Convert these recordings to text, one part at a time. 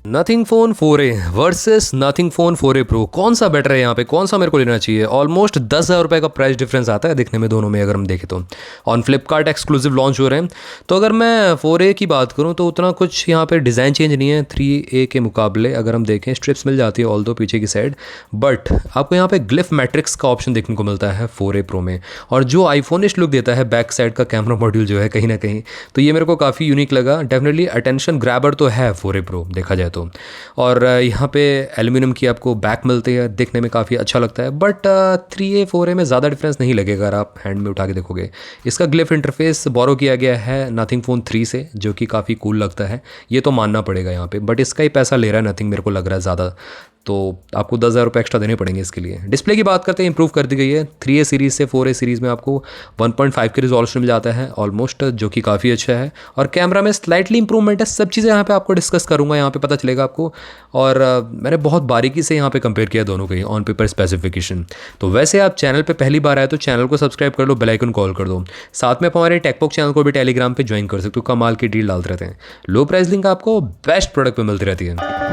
Nothing phone 4A versus nothing phone 4A pro, कौन सा better है यहाँ पे, कौन सा मेरे को लेना चाहिए। ऑलमोस्ट 10,000 रुपये का प्राइस डिफरेंस आता है दिखने में दोनों में, अगर हम देखें तो ऑन फ्लिपकार्ट एक्सक्लूसिव लॉन्च हो रहे हैं। तो अगर मैं 4A की बात करूँ तो उतना कुछ यहाँ पे डिज़ाइन चेंज नहीं है 3A के मुकाबले। अगर हम देखें स्ट्रिप्स मिल जाती है ऑल दो पीछे की साइड, बट आपको यहाँ पे ग्लिफ मैट्रिक्स का ऑप्शन देखने को मिलता है 4A प्रो में, और जो आईफोनिश लुक देता है बैक साइड का कैमरा मॉड्यूल जो है कहीं ना कहीं, तो ये मेरे को काफ़ी यूनिक लगा। डेफिनेटली अटेंशन ग्रैबर तो है 4A प्रो देखा जाए तो। और यहाँ पे एल्यूमिनियम की आपको बैक मिलती है, दिखने में काफ़ी अच्छा लगता है, बट 3A 4A में ज़्यादा डिफरेंस नहीं लगेगा अगर आप हैंड में उठा के देखोगे। इसका ग्लिफ इंटरफेस बोरो किया गया है नथिंग फ़ोन 3 से, जो कि काफ़ी कूल लगता है, ये तो मानना पड़ेगा यहाँ पे, बट इसका ही पैसा ले रहा है नथिंग, मेरे को लग रहा है ज़्यादा, तो आपको 10,000 रुपये एक्स्ट्रा देने पड़ेंगे इसके लिए। डिस्प्ले की बात करते हैं, इंप्रूव कर दी गई है 3A सीरीज़ से 4A सीरीज़ में आपको 1.5 के रिजोल्यूशन मिल जाता है ऑलमोस्ट, जो कि काफ़ी अच्छा है। और कैमरा में स्लाइटली इंप्रूवमेंट है, सब चीज़ें यहाँ पे आपको डिस्कस करूँगा, यहाँ पे पता चलेगा आपको। और मैंने बहुत बारीकी से यहाँ पे कंपेयर किया दोनों के ऑन पेपर स्पेसिफिकेशन। तो वैसे आप चैनल पर पहली बार आए तो चैनल को सब्सक्राइब कर लो, बेल आइकन कॉल कर दो। साथ में आप हमारे टेकपॉक चैनल को भी टेलीग्राम पर ज्वाइन कर सकते हो, कमाल की डील डालते रहते हैं, लो प्राइस लिंक आपको बेस्ट प्रोडक्ट पर मिलती रहती है।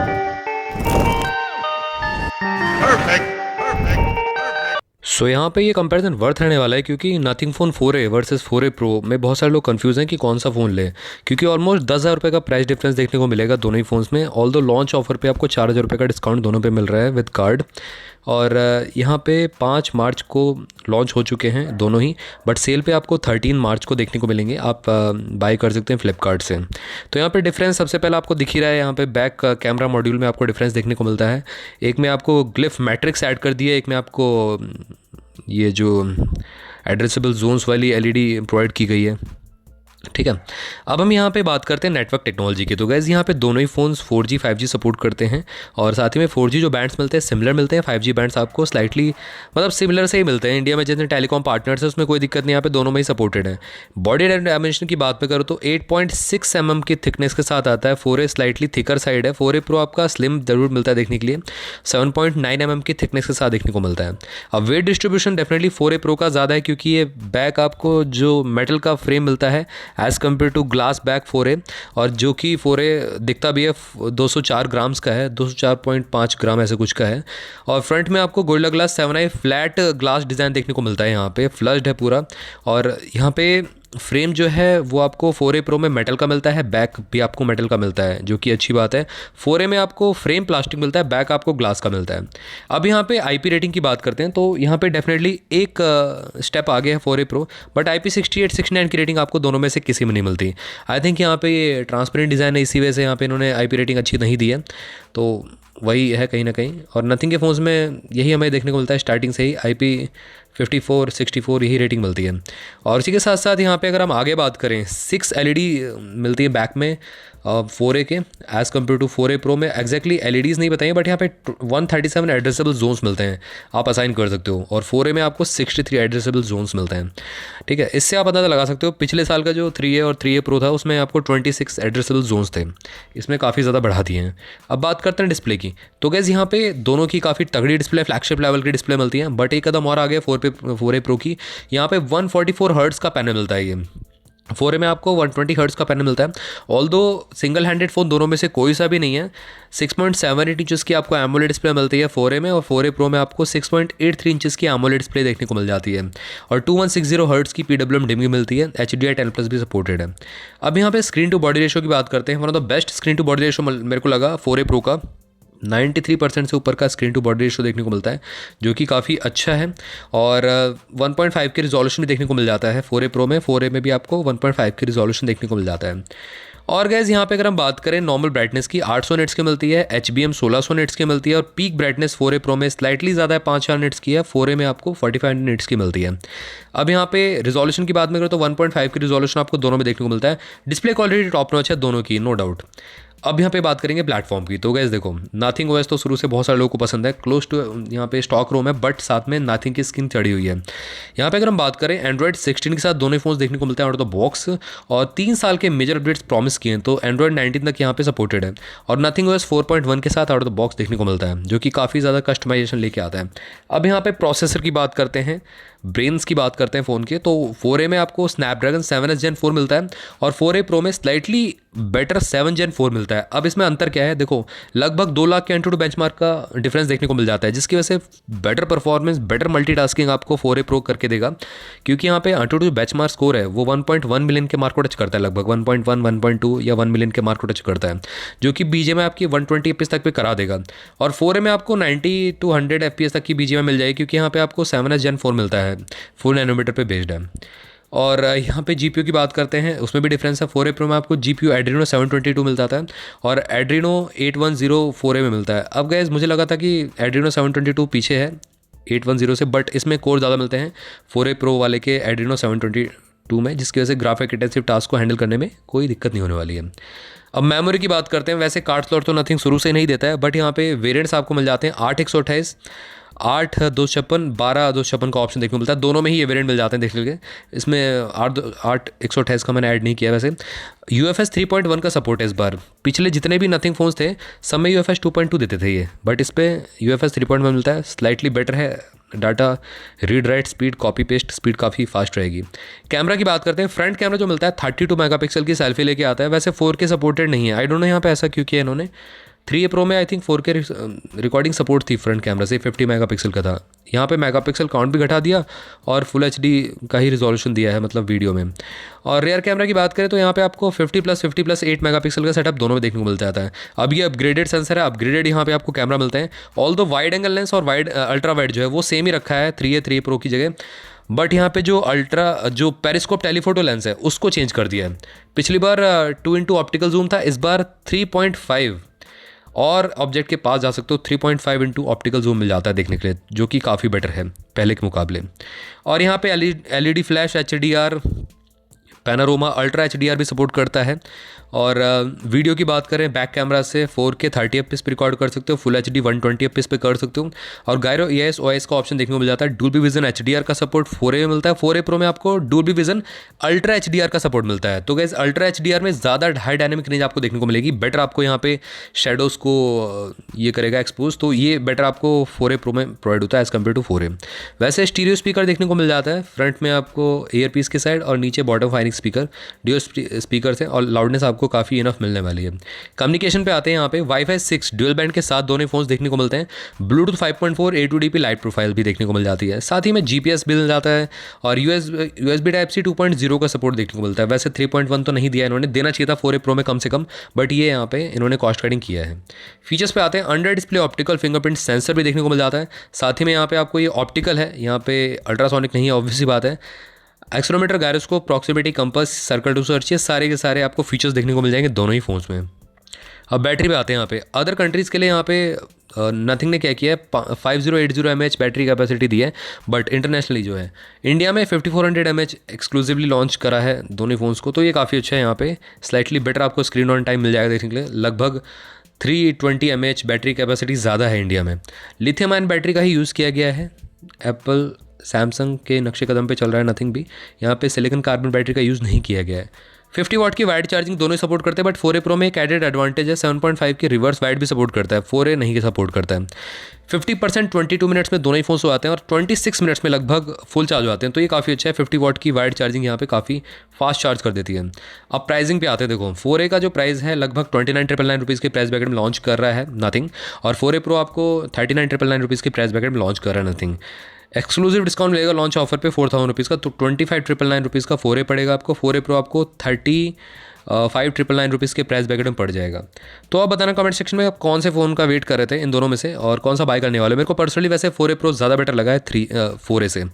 सो यहाँ पे ये कंपैरिजन वर्थ रहने वाला है, क्योंकि nothing phone 4A versus 4A pro में बहुत सारे लोग कंफ्यूज हैं कि कौन सा फ़ोन ले, क्योंकि ऑलमोस्ट 10,000 रुपये का प्राइस डिफरेंस देखने को मिलेगा दोनों ही फ़ोन्स में। ऑल दो लॉन्च ऑफर पे आपको 4,000 रुपये का डिस्काउंट दोनों पे मिल रहा है विद कार्ड। और यहाँ पे 5 मार्च को लॉन्च हो चुके हैं दोनों ही, बट सेल पे आपको 13 मार्च को देखने को मिलेंगे, आप बाय कर सकते हैं फ्लिपकार्ट से। तो यहाँ पे डिफरेंस सबसे पहले आपको दिख ही रहा है, यहाँ पे बैक कैमरा मॉड्यूल में आपको डिफरेंस देखने को मिलता है। एक में आपको ग्लिफ मैट्रिक्स ऐड कर दिया है, एक में आपको ये जो एड्रेसेबल जोन्स वाली एलईडी प्रोवाइड की गई है, ठीक है। अब हम यहाँ पे बात करते हैं नेटवर्क टेक्नोलॉजी की। तो गैस यहाँ पे दोनों ही फ़ोन्स 4G 5G सपोर्ट करते हैं, और साथ ही में 4G जो बैंड्स मिलते हैं सिमिलर मिलते हैं, 5G बैंड्स आपको स्लाइटली मतलब सिमिलर से ही मिलते हैं। इंडिया में जितने टेलीकॉम पार्टनर्स हैं उसमें कोई दिक्कत नहीं, यहाँ पे दोनों में ही सपोर्टेड है। बॉडी डायमेंशन की बात में करो तो 8.6 mm की थिकनेस के साथ आता है। 4A स्लाइटली थिकर साइड है, 4A प्रो आपका स्लिम जरूर मिलता है देखने के लिए, 7.9 mm की थिकनेस के साथ देखने को मिलता है। अब wait distribution definitely 4A pro का ज़्यादा है, क्योंकि ये बैक आपको जो मेटल का फ्रेम मिलता है as compared to glass back 4A, और जो कि 4A दिखता भी है 204 ग्राम्स का है, 204.5 ग्राम ऐसे कुछ का है। और फ्रंट में आपको gorilla glass 7i flat glass design देखने को मिलता है, यहाँ पे फ्लश्ड है पूरा। और यहाँ पे फ्रेम जो है वो आपको 4A प्रो में मेटल का मिलता है, बैक भी आपको मेटल का मिलता है, जो कि अच्छी बात है। 4A में आपको फ्रेम प्लास्टिक मिलता है, बैक आपको ग्लास का मिलता है। अब यहाँ पे IP रेटिंग की बात करते हैं, तो यहाँ पे डेफिनेटली एक स्टेप आगे है 4A प्रो, बट IP68 69 की रेटिंग आपको दोनों में से किसी में नहीं मिलती। आई थिंक यहाँ पे ये ट्रांसपेरेंट डिज़ाइन है, इसी वजह से यहाँ पे इन्होंने IP रेटिंग अच्छी नहीं दी है, तो वही है कहीं ना कहीं। और नथिंग के फ़ोन्स में यही हमें देखने को मिलता है स्टार्टिंग से ही, IP54 64 यही रेटिंग मिलती है। और इसी के साथ साथ यहाँ पे अगर हम आगे बात करें 6 LED मिलती है बैक में 4A के, as compared to 4A pro में एग्जैक्टली LEDs नहीं बताइए, बट यहाँ पे 137 एड्रेसेबल जोन्स मिलते हैं, आप असाइन कर सकते हो। और 4A में आपको 63 एड्रेसेबल जोन्स मिलते हैं, ठीक है। इससे आप अंदाज़ा लगा सकते हो पिछले साल का जो 3A और 3A प्रो था उसमें आपको 26 एड्रेसेबल जोन्स थे, इसमें काफ़ी ज़्यादा बढ़ा दिए हैं। अब बात करते हैं डिस्प्ले की, तो गैस यहाँ पे दोनों की काफ़ी तगड़ी डिस्प्ले, फ्लैगशिप लेवल की डिस्प्ले मिलती है, बट एक कदम और आगे 4A प्रो की, यहाँ पे 144 हर्ट्ज़ का पैनल मिलता है। ये 4A में आपको 120 हर्ट्ज़ का पैनल मिलता है। ऑल दो सिंगल हैंडेड फ़ोन दोनों में से कोई सा भी नहीं है। 6.78 इंचज़ की आपको एमोलेड डिस्प्ले मिलती है 4A में, और 4A प्रो में आपको 6.83 इंचज़ की एमोलेड डिस्प्ले देखने को मिल जाती है। और 2160 हर्ट्ज़ की PWM डिम मिलती है, HDR 10+ भी सपोर्टेड है। अब यहाँ पे स्क्रीन टू बॉडी रेशो की बात करते हैं। One of the best screen to body ratio मेरे को लगा 4A प्रो का, 93% से ऊपर का स्क्रीन टू बॉडी रेशो देखने को मिलता है, जो कि काफ़ी अच्छा है। और 1.5 के रिजोल्यूशन भी देखने को मिल जाता है 4A प्रो में, 4A में भी आपको 1.5 के रिजोल्यूशन देखने को मिल जाता है। और गैस यहाँ पे अगर हम बात करें नॉर्मल ब्राइटनेस की 800 निट्स की मिलती है, HBM 1600 निट्स की मिलती है, और पीक ब्राइटनेस 4A प्रो में स्लाइटली ज़्यादा है 500 निट्स की है, 4A में आपको 45 निट्स की मिलती है। अब यहाँ पे रिजोल्यूशन की बात में करें तो 1.5 की रिजोल्यूशन आपको दोनों में देखने को मिलता है। डिस्प्ले क्वालिटी टॉप नॉच है दोनों की, नो डाउट। अब यहाँ पे बात करेंगे प्लेटफॉर्म की, तो गैस देखो नथिंग OS तो शुरू से बहुत सारे लोगों को पसंद है, क्लोज टू यहाँ पे स्टॉक रोम है, बट साथ में नथिंग की स्किन चढ़ी हुई है। यहाँ पे अगर हम बात करें एंड्रॉइड 16 के साथ दोनों फोन्स देखने को मिलते हैं आउट ऑफ द बॉक्स, और 3 साल के मेजर अपडेट्स प्रॉमिस किए हैं, तो एंड्रॉइड 19 तक यहाँ पे सपोर्टेड है। और नथिंग OS 4.1 के साथ आउट ऑफ द बॉक्स देखने को मिलता है, जो कि काफ़ी ज़्यादा कस्टमाइजेशन लेके आता है। अब यहाँ पे प्रोसेसर की बात करते हैं, ब्रेन्स की बात करते हैं फ़ोन के, तो 4A में आपको स्नैपड्रैगन 7S Gen 4 मिलता है और 4A Pro में स्लाइटली बेटर 7 Gen 4 मिलता है। अब इसमें अंतर क्या है, देखो लगभग 2 लाख के एंटू बेंचमार्क का डिफरेंस देखने को मिल जाता है, जिसकी वजह से बेटर परफॉर्मेंस, बेटर मल्टीटास्किंग आपको 4A Pro करके देगा, क्योंकि यहाँ पे एंटू बेंचमार्क स्कोर है वो 1.1 मिलियन के मार्क को टच करता है, लगभग 1.1, 1.2 या 1 मिलियन के मार्क को टच करता है, जो कि बीजे में आपकी 120 FPS तक पे करा देगा। और 4A में आपको 90 to 100 FPS तक की बीजे में मिल जाएगी, क्योंकि यहाँ पे आपको 7S Gen 4 मिलता है, 4 नैनोमीटर पे बेस्ड है। और यहाँ पे GPU की बात करते हैं, उसमें भी डिफरेंस है। 4A Pro में आपको GPU Adreno 722 मिलता था और Adreno 810 4A में मिलता है। अब गैस मुझे लगा था कि Adreno 722 पीछे है 810 से, बट इसमें कोर ज़्यादा मिलते हैं 4A Pro वाले के Adreno 722 में, जिसकी वजह से ग्राफिक इंटेंसिव टास्क को हैंडल करने में कोई दिक्कत नहीं होने वाली है। अब मेमोरी की बात करते हैं, वैसे कार्ड स्लॉट तो नथिंग शुरू से नहीं देता है, बट यहाँ पे वेरिएंट्स आपको मिल जाते हैं 8 128, 8 256, 12 256 का ऑप्शन देखने को मिलता है। दोनों में ही ये वेरिएंट मिल जाते हैं देख लीजिए। इसमें 8 128 का मैंने ऐड नहीं किया। वैसे UFS 3.1 का सपोर्ट है इस बार। पिछले जितने भी नथिंग फ़ोन्स थे सब में UFS 2.2 देते थे ये, बट इस पर UFS 3.1 मिलता है। स्लाइटली बेटर है data read write speed, copy paste speed काफ़ी फास्ट रहेगी। कैमरा की बात करते हैं, फ्रंट कैमरा जो मिलता है 32 मेगापिक्सल की सेल्फी लेके आता है। वैसे 4K सपोर्टेड नहीं है, आई डोंट नो यहाँ पे ऐसा क्यों किया इन्होंने। 3A Pro में I think 4K recording support थी फ्रंट कैमरा से, 50 मेगापिक्सल का था। यहाँ पे मेगापिक्सल काउंट भी घटा दिया और फुल HD का ही रिजोल्यूशन दिया है मतलब वीडियो में। और रेयर कैमरा की बात करें तो यहाँ पे आपको 50+50+8 मेगापिक्सल का सेटअप दोनों में देखने को मिलता है। अब ये अपग्रेडेड सेंसर है, अपग्रेडेड यहाँ पे आपको कैमरा मिलते हैं। ऑल दो वाइड एंगल लेंस और वाइड अल्ट्रा वाइड जो है वो सेम ही रखा है 3A Pro की जगह, बट यहाँ पे जो पेरिस्कोप टेलीफोटो लेंस है उसको चेंज कर दिया है। पिछली बार 2x ऑप्टिकल जूम था, इस बार 3.5 और ऑब्जेक्ट के पास जा सकते हो 3.5 ऑप्टिकल जूम मिल जाता है देखने के लिए, जो कि काफ़ी बेटर है पहले के मुकाबले। और यहाँ पे LED flash, HDR, panorama, ultra HDR भी सपोर्ट करता है। और वीडियो की बात करें, बैक कैमरा से 4K 30 FPS पे रिकॉर्ड कर सकते हो, फुल HD 120 FPS पे कर सकते हो। और गायरो EIS OIS का ऑप्शन देखने को मिल जाता है। डोल्बी विजन HDR का सपोर्ट 4A में मिलता है। 4A Pro में आपको डोल्बी विजन अल्ट्रा HDR का सपोर्ट मिलता है। तो गाइस अल्ट्रा HDR में ज़्यादा हाई डायनेमिक रेंज आपको देखने को मिलेगी, बेटर आपको यहाँ पे शेडोज़ को ये करेगा एक्सपोज, तो ये बेटर आपको 4A Pro में प्रोवाइड होता है एज़ कम्पेयर टू 4A। वैसे स्टीरियो स्पीकर देखने को मिल जाता है, फ्रंट में आपको ईयरपीस के साइड और नीचे bottom firing speaker, dual speaker से, और लाउडनेस आपको काफ़ी इनफ मिलने वाली है। कम्युनिकेशन पे आते हैं, यहाँ पे Wi-Fi 6 ड्यूल बैंड के साथ दोनों फोन्स देखने को मिलते हैं। ब्लूटूथ 5.4 A2DP लाइट प्रोफाइल भी देखने को मिल जाती है, साथ ही में GPS भी मिल जाता है और USB Type-C 2.0 का सपोर्ट देखने को मिलता है। वैसे 3.1 तो नहीं दिया इन्होंने, देना चाहिए था 4A Pro में कम से कम, बट ये यहाँ पे इन्होंने कॉस्ट कटिंग किया है। फीचर्स पे आते हैं, under display optical fingerprint sensor भी देखने को मिल जाता है। साथ ही में यहाँ पे आपको ये ऑप्टिकल है, यहाँ पे अल्ट्रासोनिक नहीं है, ऑब्वियस सी बात है। Accelerometer, gyroscope, proximity, compass, circle to search, ये सारे के सारे आपको फीचर्स देखने को मिल जाएंगे दोनों ही फ़ोन्स में। अब बैटरी पे आते हैं, यहाँ पे अदर कंट्रीज़ के लिए यहाँ पे नथिंग ने क्या किया है, 5080 mAh बैटरी कैपेसिटी दी है, बट इंटरनेशनली जो है इंडिया में 5400 mAh एक्सक्लूसिवली लॉन्च करा है दोनों फ़ोन्स को, तो ये काफ़ी अच्छा है। यहाँ पे स्लाइटली बेटर आपको स्क्रीन ऑन टाइम मिल जाएगा देखने के लिए। लगभग 320 mAh बैटरी कैपेसिटी ज़्यादा है इंडिया में। लिथियम आयन बैटरी का ही यूज़ किया गया है। एप्पल सैमसंग के नक्शे कदम पे चल रहा है नथिंग भी, यहाँ पे सिलिकॉन कार्बन बैटरी का यूज़ नहीं किया गया है। 50 वाट की वाइड चार्जिंग दोनों ही सपोर्ट करते हैं, बट 4A Pro में एक एडेड एडवांटेज है, 7.5 की रिवर्स वाइड भी सपोर्ट करता है, 4A नहीं सपोर्ट करता है। 50% 22 मिनट्स में दोनों ही फोन्स हो आते हैं और 26 मिनट्स में लगभग फुल चार्ज हो आते हैं, तो ये काफ़ी अच्छा है। 50 वाट की वाइड चार्जिंग यहाँ पे काफ़ी फास्ट चार्ज कर देती है। अब प्राइसिंग पे आते हैं, देखो 4A का जो प्राइस है लगभग 29,999 रुपीज़ के प्राइस ब्रैकेट में लॉन्च कर रहा है नथिंग, और 4A Pro आपको 39,999 रुपीज़ के प्राइस ब्रैकेट में लॉन्च कर रहा है नथिंग। एक्सक्लूसिव डिस्काउंट मिलेगा लॉन्च ऑफर पे 4,000 रुपीज़ का, तो 25,999 रुपीज़ का 4A पड़ेगा आपको। 4A Pro आपको 35,999 रुपीज़ के प्राइस ब्रैकेट में पड़ जाएगा। तो आप बताना कमेंट सेक्शन में आप कौन से फ़ोन का वेट कर रहे थे इन दोनों में से, और कौन सा बाय करने वाले। मेरे को पर्सनली वैसे 4A Pro ज़्यादा बेटर लगा है 4A से।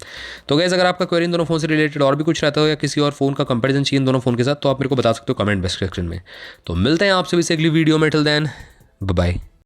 तो गाइस अगर आपका क्वेरी इन दोनों फ़ोन से रिलेटेड और भी कुछ रहता हो या किसी और फ़ोन का कंपैरिजन चाहिए इन दोनों फ़ोन के साथ, तो आप मेरे को बता सकते हो कमेंट सेक्शन में। तो मिलते हैं आपसे भी अगली वीडियो में, टिल देन बाय बाय।